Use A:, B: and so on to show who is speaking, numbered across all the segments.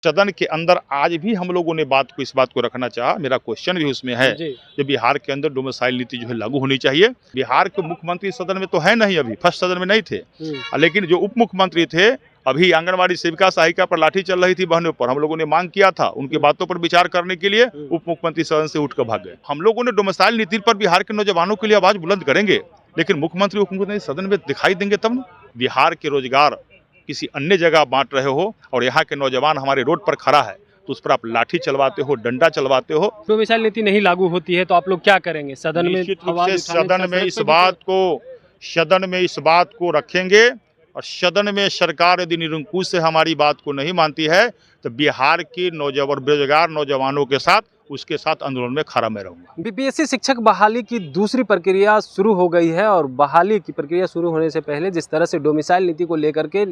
A: सदन के अंदर आज भी हम लोगों ने इस बात को रखना चाहा, मेरा क्वेश्चन भी उसमें है कि बिहार के अंदर डोमिसाइल नीति जो है लागू होनी चाहिए। बिहार के मुख्यमंत्री सदन में तो है नहीं, अभी फर्स्ट सदन में नहीं थे, लेकिन जो उप मुख्यमंत्री थे, अभी आंगनबाड़ी सेविका सहायिका पर लाठी चल रही थी बहनों पर, हम लोगों ने मांग किया था, उनकी बातों पर विचार करने के लिए उप मुख्यमंत्री सदन से उठकर भाग गए। हम लोगों ने डोमिसाइल नीति पर बिहार के नौजवानों के लिए आवाज बुलंद करेंगे, लेकिन मुख्यमंत्री उप मुख्यमंत्री सदन में दिखाई देंगे तब न। बिहार के रोजगार किसी अन्य जगह बांट रहे हो और यहाँ के नौजवान हमारे रोड पर खड़ा है तो उस पर आप लाठी चलवाते हो, डंडा चलवाते हो।
B: डोमिसाइल नीति नहीं लागू होती है तो आप लोग क्या करेंगे? सदन में
A: सदन में इस बात को रखेंगे और सदन में सरकार यदि निरंकुश से हमारी बात को नहीं मानती है तो बिहार के नौजवान बेरोजगार नौजवानों के साथ उसके साथ आंदोलन में खड़ा मैं रहूंगा।
B: बीपीएससी शिक्षक बहाली की दूसरी प्रक्रिया शुरू हो गई है और बहाली की प्रक्रिया शुरू होने से पहले जिस तरह से डोमिसाइल नीति को लेकर के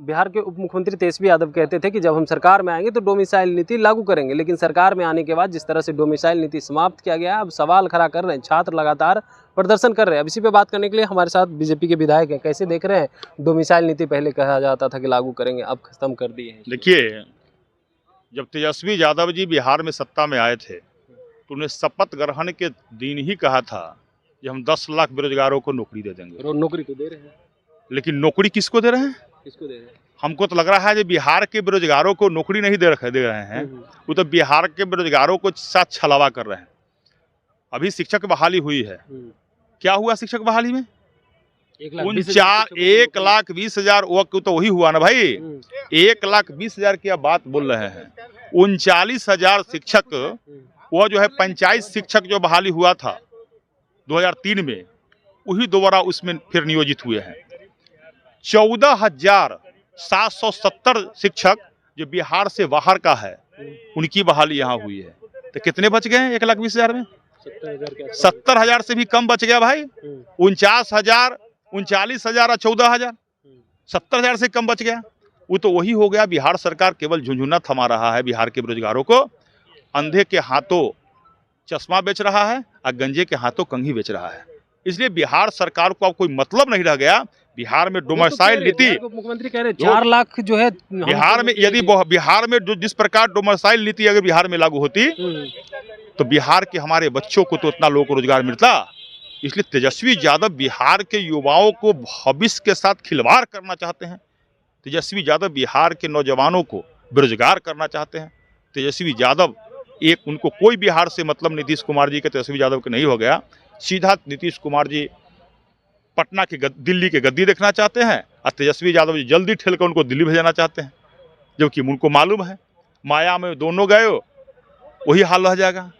B: बिहार के उप मुख्यमंत्री तेजस्वी यादव कहते थे कि जब हम सरकार में आएंगे तो डोमिसाइल नीति लागू करेंगे, लेकिन सरकार में आने के बाद जिस तरह से डोमिसाइल नीति समाप्त किया गया, अब सवाल खड़ा कर रहे हैं, छात्र लगातार प्रदर्शन कर रहे हैं। अब इसी पे बात करने के लिए हमारे साथ बीजेपी के विधायक हैं। कैसे देख रहे हैं डोमिसाइल नीति? पहले कहा जाता था कि लागू करेंगे, अब खत्म कर दिए हैं।
A: देखिए, जब तेजस्वी यादव जी बिहार में सत्ता में आए थे तो उन्हें शपथ ग्रहण के दिन ही कहा था कि हम 10 लाख बेरोजगारों को नौकरी दे देंगे।
B: नौकरी तो दे रहे हैं,
A: लेकिन नौकरी किसको दे रहे हैं?
B: किसको दे रहे हैं?
A: हमको तो लग रहा है कि बिहार के बेरोजगारों को नौकरी नहीं दे रहे हैं, वो तो बिहार के बेरोजगारों को साथ छलावा कर रहे हैं। अभी शिक्षक बहाली हुई है, क्या हुआ शिक्षक बहाली में? 1,20,000 वो तो वही हुआ ना भाई, 1,20,000 की आप बात बोल रहे हैं। 39,000 शिक्षक, वो जो है पंचायत शिक्षक जो बहाली हुआ था 2003 में, वही दोबारा उसमें फिर नियोजित हुए हैं। 14,770 शिक्षक जो बिहार से बाहर का है उनकी बहाली यहाँ हुई है। तो कितने बच गए 1,20,000 में? 70,000 से भी कम बच गया भाई। 49,000, 39,000 और 14,000, 70,000 से कम बच गया। वो तो वही हो गया। बिहार सरकार केवल झुंझुना थमा रहा है, बिहार के बेरोजगारों को अंधे के हाथों चश्मा बेच रहा है और गंजे के हाथों कंघी बेच रहा है। इसलिए बिहार सरकार को अब कोई मतलब नहीं रह गया। बिहार में डोमिसाइल नीति,
B: मुख्यमंत्री कह रहे 4 लाख जो है
A: बिहार में, यदि बिहार में जो जिस प्रकार डोमिसाइल नीति अगर बिहार में लागू होती तो बिहार के हमारे बच्चों को तो इतना लोगों को रोजगार मिलता। इसलिए तेजस्वी यादव बिहार के युवाओं को भविष्य के साथ खिलवाड़ करना चाहते हैं। तेजस्वी यादव बिहार के नौजवानों को बेरोजगार करना चाहते हैं। तेजस्वी यादव उनको कोई बिहार से मतलब नीतीश कुमार जी के तेजस्वी यादव के नहीं हो गया। सीधा नीतीश कुमार जी पटना के दिल्ली के गद्दी देखना चाहते हैं और तेजस्वी यादव जी जल्दी ठेल कर उनको दिल्ली भेजना चाहते हैं, जबकि उनको मालूम है माया में दोनों गए वही हाल रह जाएगा।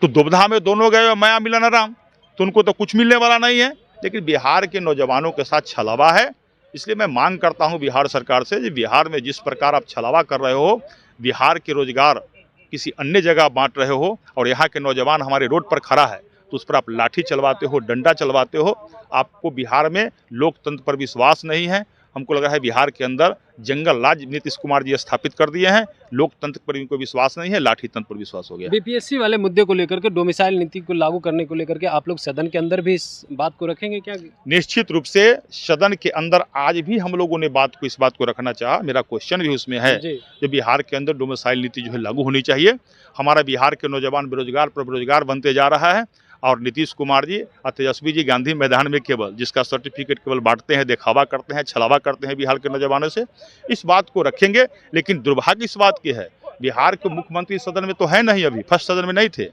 A: तो दुविधा में दोनों गए माया मिलन राम, तो उनको तो कुछ मिलने वाला नहीं है। लेकिन बिहार के नौजवानों के साथ छलावा है। इसलिए मैं मांग करता हूं बिहार सरकार से, बिहार में जिस प्रकार आप छलावा कर रहे हो, बिहार के रोजगार किसी अन्य जगह बांट रहे हो और यहाँ के नौजवान हमारे रोड पर खड़ा है तो उस पर आप लाठी चलवाते हो, डंडा चलवाते हो। आपको बिहार में लोकतंत्र पर विश्वास नहीं है। हमको लग रहा है बिहार के अंदर जंगल राज नीतीश कुमार जी स्थापित कर दिए हैं। लोकतंत्र पर इनको विश्वास नहीं है, लाठी तंत्र पर विश्वास हो गया।
B: बीपीएससी वाले मुद्दे को लेकर के, डोमिसाइल नीति को लागू करने को लेकर के आप लोग सदन के अंदर भी इस बात को रखेंगे क्या?
A: निश्चित रूप से सदन के अंदर आज भी हम लोगों ने इस बात को रखना चाहा, मेरा क्वेश्चन भी उसमें है कि बिहार के अंदर डोमिसाइल नीति जो है लागू होनी चाहिए। हमारा बिहार के नौजवान बेरोजगार पर बेरोजगार बनते जा रहा है और नीतीश कुमार जी और तेजस्वी जी गांधी मैदान में केवल जिसका सर्टिफिकेट केवल बांटते हैं, दिखावा करते हैं, छलावा करते हैं बिहार के नौजवानों से। इस बात को रखेंगे, लेकिन दुर्भाग्य इस बात की है बिहार के मुख्यमंत्री सदन में तो है नहीं, अभी फर्स्ट सदन में नहीं थे,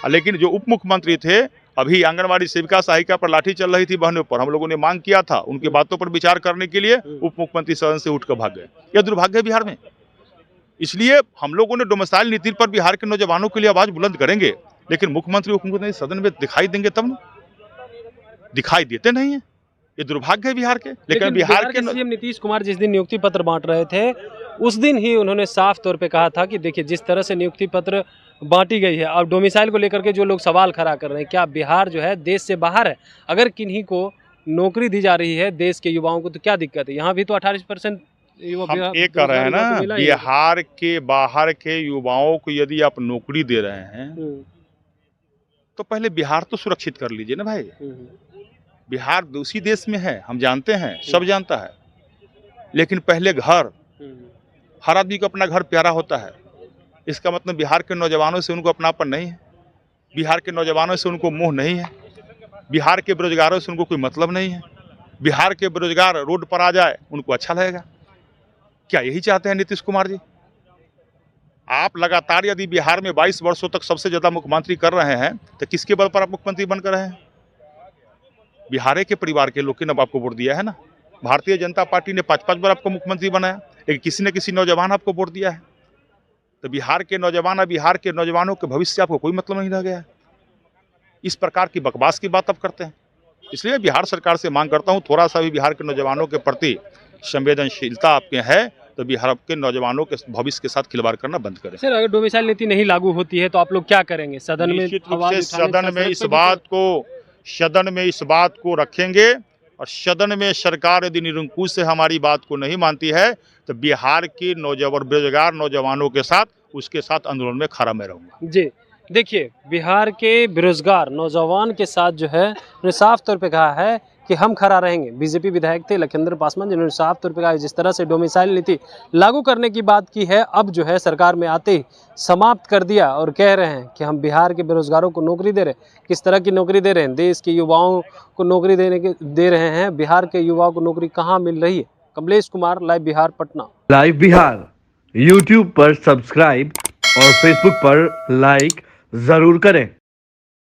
A: लेकिन जो उप मुख्यमंत्री थे, अभी आंगनबाड़ी सेविका सहायिका पर लाठी चल रही थी बहनों पर, हम लोगों ने मांग किया था, उनकी बातों पर विचार करने के लिए उप मुख्यमंत्री सदन से उठकर भाग गए। यह दुर्भाग्य है बिहार में। इसलिए हम लोगों ने डोमिसाइल नीति पर बिहार के नौजवानों के लिए आवाज बुलंद करेंगे, लेकिन मुख्यमंत्री उप मुख्यमंत्री सदन में दिखाई देंगे तब ना, दिखाई देते नहीं है। ये दुर्भाग्य है बिहार के। लेकिन बिहार के
B: सीएम नीतीश कुमार जिस दिन नियुक्ति पत्र बांट रहे थे उस दिन ही उन्होंने साफ तौर पे कहा था कि देखिए जिस तरह से नियुक्ति पत्र बांटी गई है, अब डोमिसाइल को लेकर के जो लोग सवाल खड़ा कर रहे हैं, क्या बिहार जो है देश से बाहर है? अगर किन्हीं को नौकरी दी जा रही है देश के युवाओं को तो क्या दिक्कत है? यहाँ भी तो 28%
A: हम ये कर रहे हैं ना, बिहार के बाहर के युवाओं को यदि आप नौकरी दे रहे हैं तो पहले बिहार तो सुरक्षित कर लीजिए ना भाई। बिहार दूसरी देश में है, हम जानते हैं, सब जानता है, लेकिन पहले घर हर आदमी को अपना घर प्यारा होता है। इसका मतलब बिहार के नौजवानों से उनको अपनापन नहीं है, बिहार के नौजवानों से उनको मोह नहीं है, बिहार के बेरोजगारों से उनको कोई मतलब नहीं है। बिहार के बेरोजगार रोड पर आ जाए उनको अच्छा लगेगा। क्या यही चाहते हैं नीतीश कुमार जी? आप लगातार यदि बिहार में 22 वर्षों तक सबसे ज्यादा मुख्यमंत्री कर रहे हैं तो किसके बल पर आप मुख्यमंत्री बनकर रहे हैं? बिहार के परिवार के लोग ने आपको वोट दिया है ना। भारतीय जनता पार्टी ने 5-5 बार आपको मुख्यमंत्री बनाया, लेकिन किसी न किसी नौजवान आपको वोट दिया है। तो बिहार के नौजवान और बिहार के नौजवानों के भविष्य से आपको कोई मतलब नहीं रह गया है। इस प्रकार की बकवास की बात आप करते हैं। इसलिए बिहार सरकार से मांग करता हूं, थोड़ा सा भी बिहार के नौजवानों के प्रति संवेदनशीलता आपके है तो बिहार के नौजवानों के भविष्य के साथ खिलवाड़ करना बंद करें।
B: सर, अगर डोमिसाइल नीति नहीं लागू होती है तो आप लोग क्या करेंगे? सदन में
A: निश्चित रूप
B: आवाज
A: से
B: उठाने
A: सदन
B: का
A: में
B: सड़क
A: इस बात को रखेंगे और सदन में सरकार यदि निरंकुश से हमारी बात को नहीं मानती है तो बिहार के नौजवान बेरोजगार नौजवानों के साथ उसके साथ आंदोलन में खड़ा मैं रहूंगा।
B: जी, देखिए, बिहार के बेरोजगार नौजवान के साथ जो है उन्होंने साफ तौर पे कहा है कि हम खड़ा रहेंगे। बीजेपी विधायक थे लखिंदर पासवान, जिन्होंने साफ तौर पे कहा जिस तरह से डोमिसाइल नीति लागू करने की बात की है, अब जो है सरकार में आते ही समाप्त कर दिया और कह रहे हैं कि हम बिहार के बेरोजगारों को नौकरी दे रहे हैं। किस तरह की नौकरी दे रहे हैं? देश के युवाओं को नौकरी दे रहे हैं। बिहार के युवाओं को नौकरी कहाँ मिल रही है? Kamlesh Kumar, live Bihar, Patna.
C: Live Bihar YouTube पर सब्सक्राइब और फेसबुक पर लाइक जरूर करें।